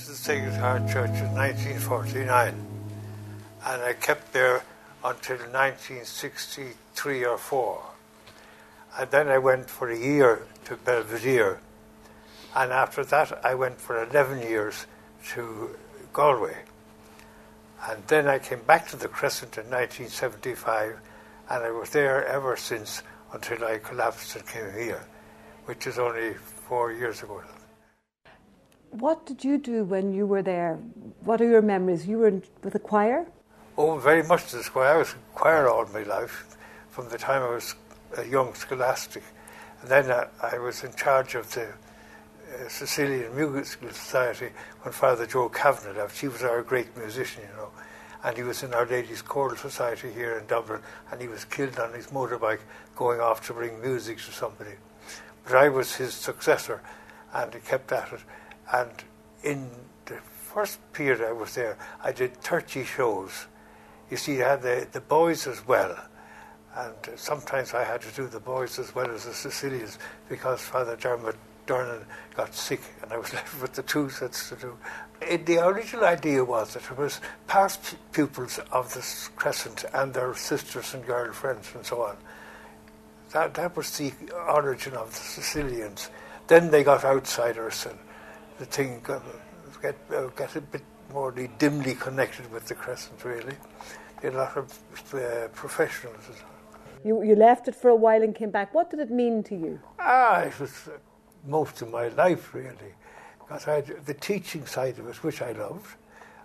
to the Sacred Heart Church in 1949, and I kept there until 1963 or 4. And then I went for a year to Belvedere, and after that I went for 11 years to Galway. And then I came back to the Crescent in 1975, and I was there ever since until I collapsed and came here, which is only 4 years ago. What did you do when you were there? What are your memories? You were with the choir? Oh, very much the choir. I was in choir all my life, from the time I was a young scholastic. And then I was in charge of the Sicilian Musical Society when Father Joe Kavanagh left. He was our great musician, you know. And he was in Our Ladies' Choral Society here in Dublin, and he was killed on his motorbike going off to bring music to somebody. But I was his successor, and he kept at it. And in the first period I was there, I did 30 shows. You see, I had the boys as well. And sometimes I had to do the boys as well as the Sicilians because Father Dermot Durnan got sick and I was left with the two sets to do. The original idea was that it was past pupils of the Crescent and their sisters and girlfriends and so on. That was the origin of the Sicilians. Then they got outsiders and the thing got a bit more dimly connected with the Crescent, really. A lot of professionals. You left it for a while and came back. What did it mean to you? It was most of my life, really. Because I had the teaching side of it, which I loved.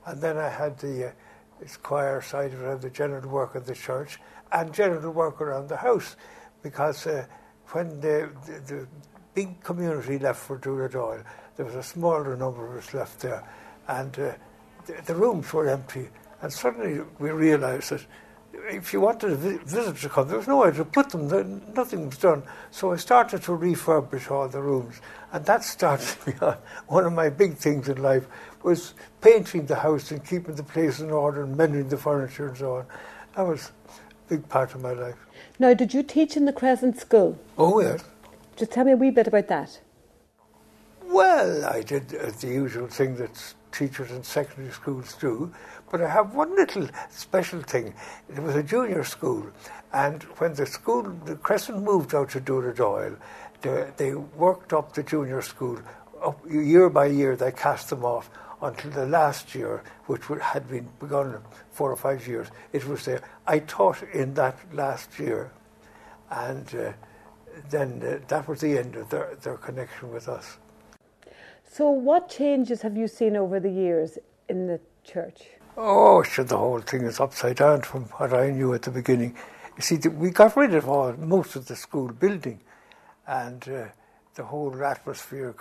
And then I had the choir side of it, the general work of the church, and general work around the house. Because when the big community left for Dooradoyle, there was a smaller number of us left there. And the rooms were empty. And suddenly we realised that if you wanted a visitor to come, there was nowhere to put them. Nothing was done. So I started to refurbish all the rooms. And that started me on. One of my big things in life was painting the house and keeping the place in order and mending the furniture and so on. That was a big part of my life. Now, did you teach in the Crescent School? Oh, yes. Just tell me a wee bit about that. Well, I did the usual thing that teachers in secondary schools do, but I have one little special thing. It was a junior school, and when the Crescent moved out to Dooradoyle, they worked up the junior school. Up, year by year, they cast them off until the last year, which had been begun 4 or 5 years. It was there. I taught in that last year, and then that was the end of their connection with us. So what changes have you seen over the years in the church? Oh, sure, the whole thing is upside down from what I knew at the beginning. You see, we got rid of most of the school building, and the whole atmosphere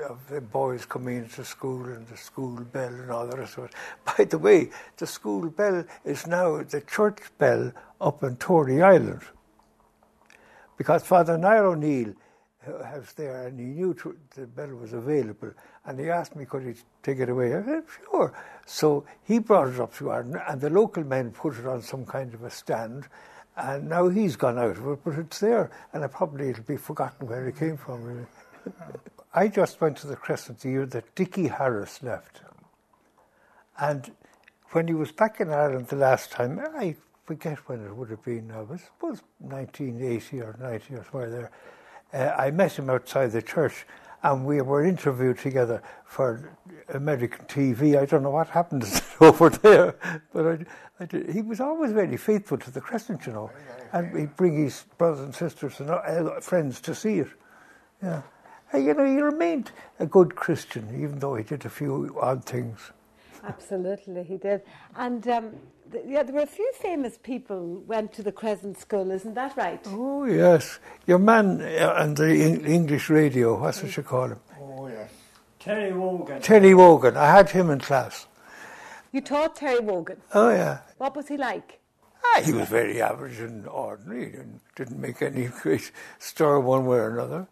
of the boys coming into school and the school bell and all the rest of it. By the way, the school bell is now the church bell up in Tory Island, because Father Niall O'Neill was there and he knew the bell was available, and he asked me could he take it away. I said sure. So he brought it up to Ireland, and the local men put it on some kind of a stand, and now he's gone out of it, but it's there, and it'll be forgotten where it came from, really. I just went to the Crescent the year that Dickie Harris left, and when he was back in Ireland the last time, I forget when it would have been now, I suppose 1980 or 90 or somewhere there. I met him outside the church, and we were interviewed together for American TV. I don't know what happened over there, but I did. He was always very faithful to the Crescent, you know, and he'd bring his brothers and sisters and friends to see it. Yeah, and, you know, he remained a good Christian, even though he did a few odd things. Absolutely, he did. And there were a few famous people went to the Crescent School, isn't that right? Oh, yes. Your man on the English radio, what's what you call him? Oh, yes. Terry Wogan. Terry Wogan. I had him in class. You taught Terry Wogan? Oh, yeah. What was he like? He was very average and ordinary and didn't make any great stir one way or another.